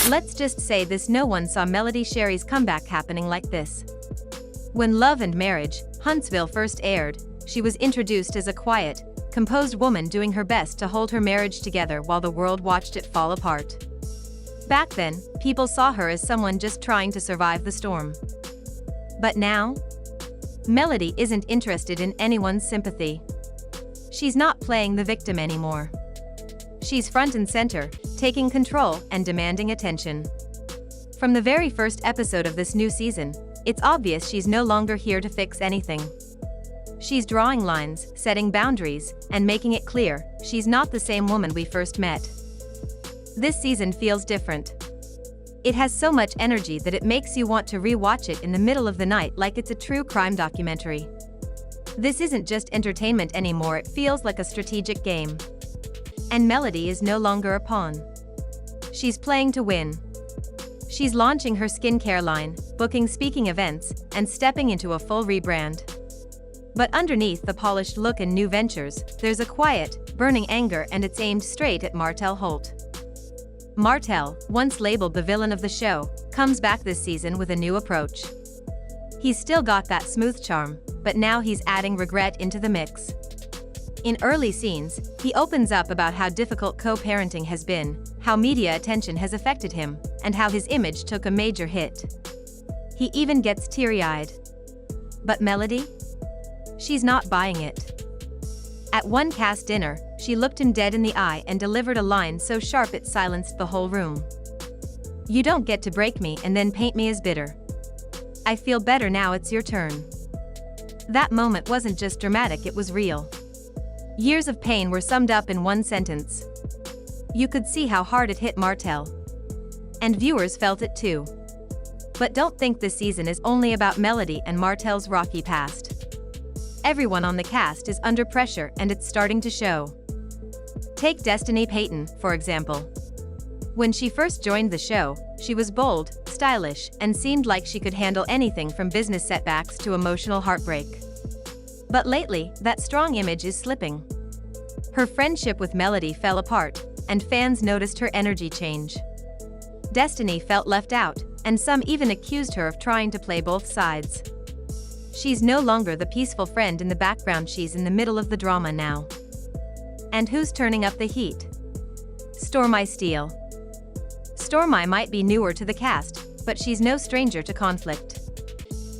Let's just say this: no one saw Melody Shari's comeback happening like this. When Love and Marriage, Huntsville first aired, she was introduced as a quiet, composed woman doing her best to hold her marriage together while the world watched it fall apart. Back then, people saw her as someone just trying to survive the storm. But now? Melody isn't interested in anyone's sympathy. She's not playing the victim anymore. She's front and center, taking control and demanding attention. From the very first episode of this new season, it's obvious she's no longer here to fix anything. She's drawing lines, setting boundaries, and making it clear she's not the same woman we first met. This season feels different. It has so much energy that it makes you want to re-watch it in the middle of the night like it's a true crime documentary. This isn't just entertainment anymore, it feels like a strategic game. And Melody is no longer a pawn. She's playing to win. She's launching her skincare line, booking speaking events, and stepping into a full rebrand. But underneath the polished look and new ventures, there's a quiet, burning anger, and it's aimed straight at Martell Holt. Martell, once labeled the villain of the show, comes back this season with a new approach. He's still got that smooth charm, but now he's adding regret into the mix. In early scenes, he opens up about how difficult co-parenting has been, how media attention has affected him, and how his image took a major hit. He even gets teary-eyed. But Melody? She's not buying it. At one cast dinner, she looked him dead in the eye and delivered a line so sharp it silenced the whole room. "You don't get to break me and then paint me as bitter. I feel better now, it's your turn." That moment wasn't just dramatic, it was real. Years of pain were summed up in one sentence. You could see how hard it hit Martell. And viewers felt it too. But don't think this season is only about Melody and Martell's rocky past. Everyone on the cast is under pressure, and it's starting to show. Take Destiny Payton, for example. When she first joined the show, she was bold, stylish, and seemed like she could handle anything from business setbacks to emotional heartbreak. But lately, that strong image is slipping. Her friendship with Melody fell apart, and fans noticed her energy change. Destiny felt left out, and some even accused her of trying to play both sides. She's no longer the peaceful friend in the background, she's in the middle of the drama now. And who's turning up the heat? Stormi Steele. Stormi might be newer to the cast, but she's no stranger to conflict.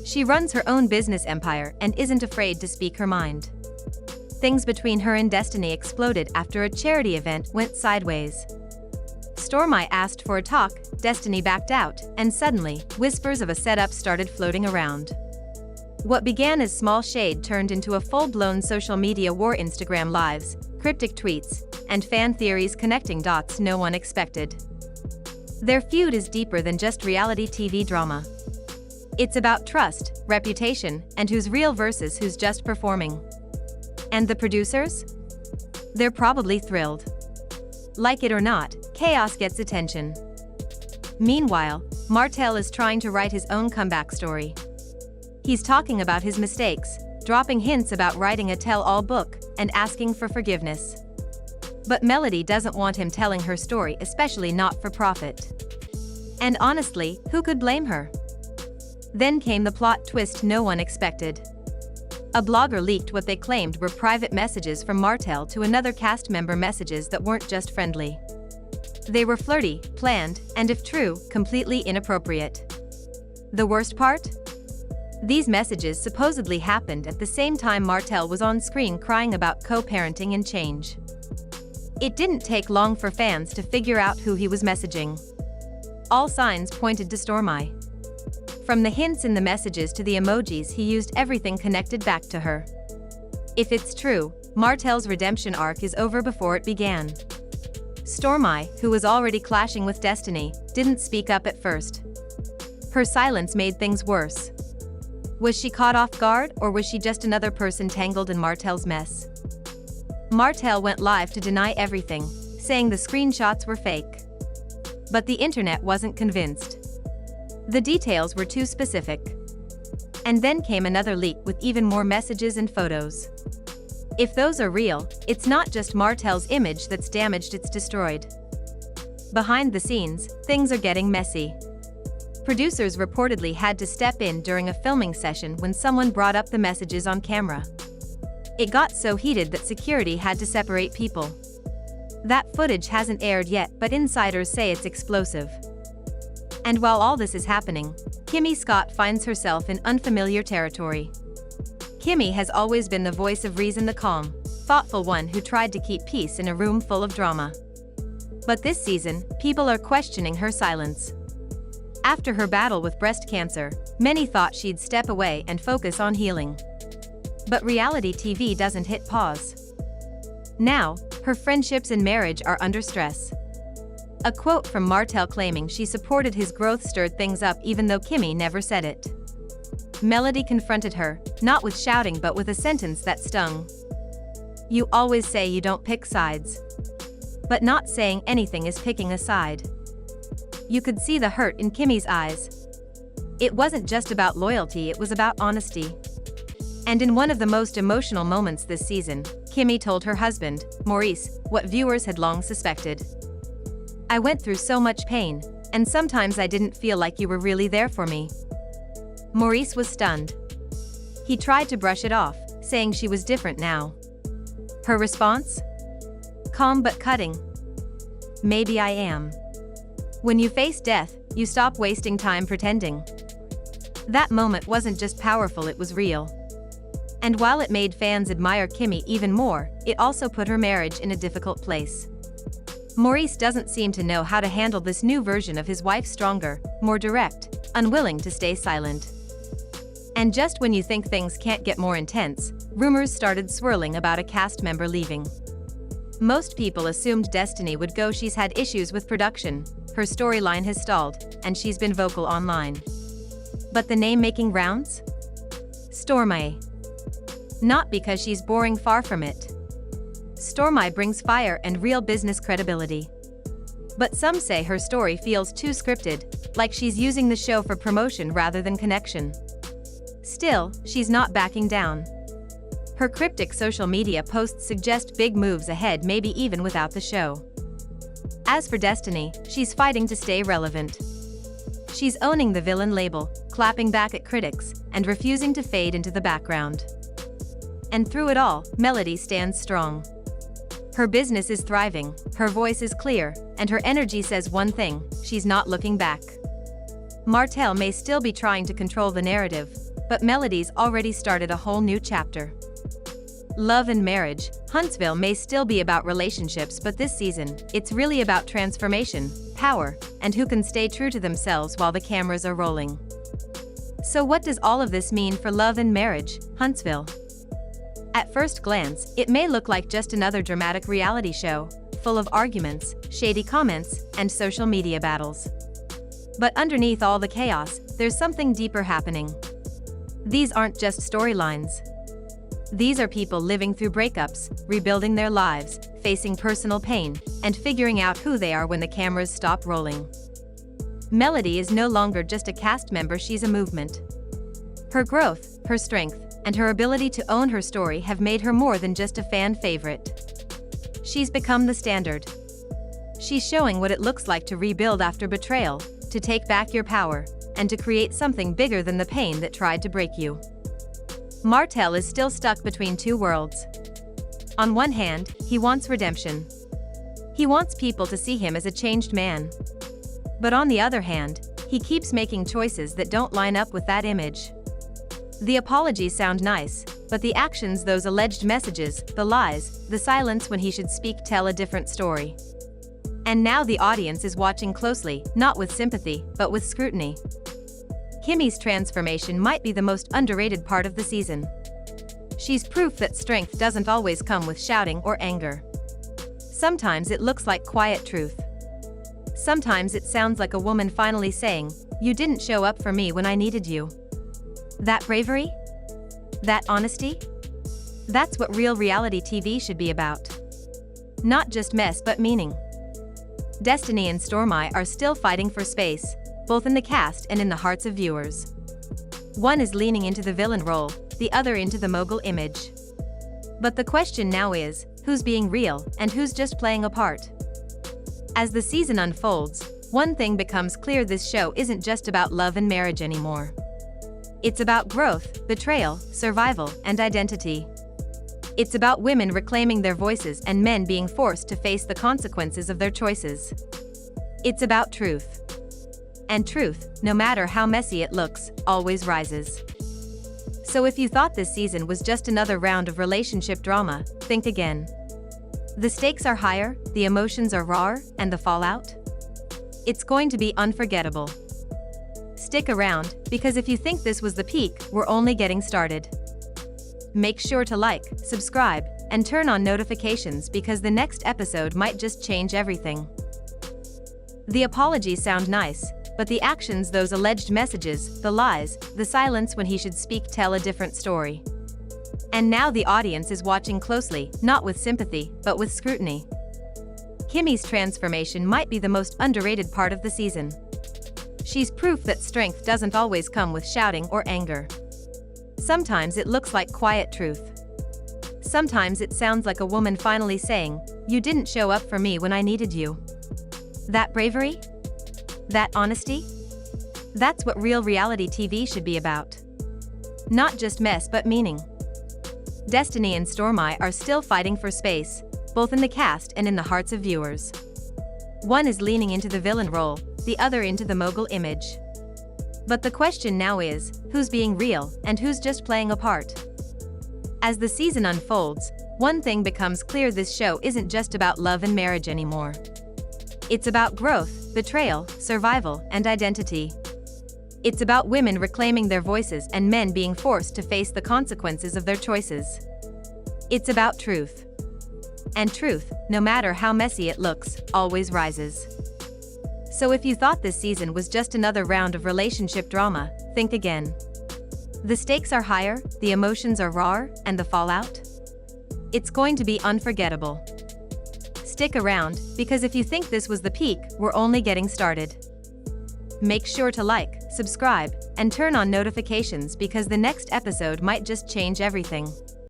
She runs her own business empire and isn't afraid to speak her mind. Things between her and Destiny exploded after a charity event went sideways. Stormi asked for a talk, Destiny backed out, and suddenly, whispers of a setup started floating around. What began as small shade turned into a full-blown social media war. Instagram lives, cryptic tweets, and fan theories connecting dots no one expected. Their feud is deeper than just reality TV drama. It's about trust, reputation, and who's real versus who's just performing. And the producers? They're probably thrilled. Like it or not, chaos gets attention. Meanwhile, Martell is trying to write his own comeback story. He's talking about his mistakes, dropping hints about writing a tell-all book, and asking for forgiveness. But Melody doesn't want him telling her story, especially not for profit. And honestly, who could blame her? Then came the plot twist no one expected. A blogger leaked what they claimed were private messages from Martell to another cast member, messages that weren't just friendly. They were flirty, planned, and if true, completely inappropriate. The worst part? These messages supposedly happened at the same time Martell was on screen crying about co-parenting and change. It didn't take long for fans to figure out who he was messaging. All signs pointed to Stormi. From the hints in the messages to the emojis, he used everything connected back to her. If it's true, Martell's redemption arc is over before it began. Stormi, who was already clashing with Destiny, didn't speak up at first. Her silence made things worse. Was she caught off guard, or was she just another person tangled in Martell's mess? Martell went live to deny everything, saying the screenshots were fake. But the internet wasn't convinced. The details were too specific. And then came another leak with even more messages and photos. If those are real, it's not just Martell's image that's damaged, it's destroyed. Behind the scenes, things are getting messy. Producers reportedly had to step in during a filming session when someone brought up the messages on camera. It got so heated that security had to separate people. That footage hasn't aired yet, but insiders say it's explosive. And while all this is happening, Kimmy Scott finds herself in unfamiliar territory. Kimmy has always been the voice of reason, the calm, thoughtful one who tried to keep peace in a room full of drama. But this season, people are questioning her silence. After her battle with breast cancer, many thought she'd step away and focus on healing. But reality TV doesn't hit pause. Now, her friendships and marriage are under stress. A quote from Martell claiming she supported his growth stirred things up even though Kimmy never said it. Melody confronted her, not with shouting but with a sentence that stung. "You always say you don't pick sides. But not saying anything is picking a side." You could see the hurt in Kimmy's eyes. It wasn't just about loyalty, it was about honesty. And in one of the most emotional moments this season, Kimmy told her husband, Maurice, what viewers had long suspected. "I went through so much pain, and sometimes I didn't feel like you were really there for me." Maurice was stunned. He tried to brush it off, saying she was different now. Her response? Calm but cutting. "Maybe I am. When you face death, you stop wasting time pretending." That moment wasn't just powerful, it was real. And while it made fans admire Kimmy even more, it also put her marriage in a difficult place. Maurice doesn't seem to know how to handle this new version of his wife, stronger, more direct, unwilling to stay silent. And just when you think things can't get more intense, rumors started swirling about a cast member leaving. Most people assumed Destiny would go. She's had issues with production, her storyline has stalled, and she's been vocal online. But the name making rounds? Stormy. Not because she's boring, far from it. Stormy brings fire and real business credibility. But some say her story feels too scripted, like she's using the show for promotion rather than connection. Still, she's not backing down. Her cryptic social media posts suggest big moves ahead, maybe even without the show. As for Destiny, she's fighting to stay relevant. She's owning the villain label, clapping back at critics, and refusing to fade into the background. And through it all, Melody stands strong. Her business is thriving, her voice is clear, and her energy says one thing: she's not looking back. Martell may still be trying to control the narrative, but Melody's already started a whole new chapter. Love and marriage, Huntsville may still be about relationships, but this season, it's really about transformation, power, and who can stay true to themselves while the cameras are rolling. So what does all of this mean for love and marriage, Huntsville? At first glance, it may look like just another dramatic reality show, full of arguments, shady comments, and social media battles. But underneath all the chaos, there's something deeper happening. These aren't just storylines. These are people living through breakups, rebuilding their lives, facing personal pain, and figuring out who they are when the cameras stop rolling. Melody is no longer just a cast member, she's a movement. Her growth, her strength, and her ability to own her story have made her more than just a fan favorite. She's become the standard. She's showing what it looks like to rebuild after betrayal, to take back your power, and to create something bigger than the pain that tried to break you. Martell is still stuck between two worlds. On one hand, he wants redemption. He wants people to see him as a changed man. But on the other hand, he keeps making choices that don't line up with that image. The apologies sound nice, but the actions, those alleged messages, the lies, the silence when he should speak, tell a different story. And now the audience is watching closely, not with sympathy, but with scrutiny. Kimmy's transformation might be the most underrated part of the season. She's proof that strength doesn't always come with shouting or anger. Sometimes it looks like quiet truth. Sometimes it sounds like a woman finally saying, "You didn't show up for me when I needed you." That bravery? That honesty? That's what real reality TV should be about. Not just mess but meaning. Destiny and Stormy are still fighting for space, both in the cast and in the hearts of viewers. One is leaning into the villain role, the other into the mogul image. But the question now is, who's being real and who's just playing a part? As the season unfolds, one thing becomes clear: this show isn't just about love and marriage anymore. It's about growth, betrayal, survival, and identity. It's about women reclaiming their voices and men being forced to face the consequences of their choices. It's about truth. And truth, no matter how messy it looks, always rises. So if you thought this season was just another round of relationship drama, think again. The stakes are higher, the emotions are rawer, and the fallout? It's going to be unforgettable. Stick around, because if you think this was the peak, we're only getting started. Make sure to like, subscribe, and turn on notifications because the next episode might just change everything. The apologies sound nice, but the actions, those alleged messages, the lies, the silence when he should speak tell a different story. And now the audience is watching closely, not with sympathy, but with scrutiny. Kimmy's transformation might be the most underrated part of the season. She's proof that strength doesn't always come with shouting or anger. Sometimes it looks like quiet truth. Sometimes it sounds like a woman finally saying, "You didn't show up for me when I needed you." That bravery? That honesty? That's what real reality TV should be about. Not just mess but meaning. Destiny and Stormy are still fighting for space, both in the cast and in the hearts of viewers. One is leaning into the villain role, the other into the mogul image. But the question now is, who's being real and who's just playing a part? As the season unfolds, one thing becomes clear: this show isn't just about love and marriage anymore. It's about growth, betrayal, survival, and identity. It's about women reclaiming their voices and men being forced to face the consequences of their choices. It's about truth. And truth, no matter how messy it looks, always rises. So if you thought this season was just another round of relationship drama, think again. The stakes are higher, the emotions are rawer, and the fallout? It's going to be unforgettable. Stick around, because if you think this was the peak, we're only getting started. Make sure to like, subscribe, and turn on notifications because the next episode might just change everything.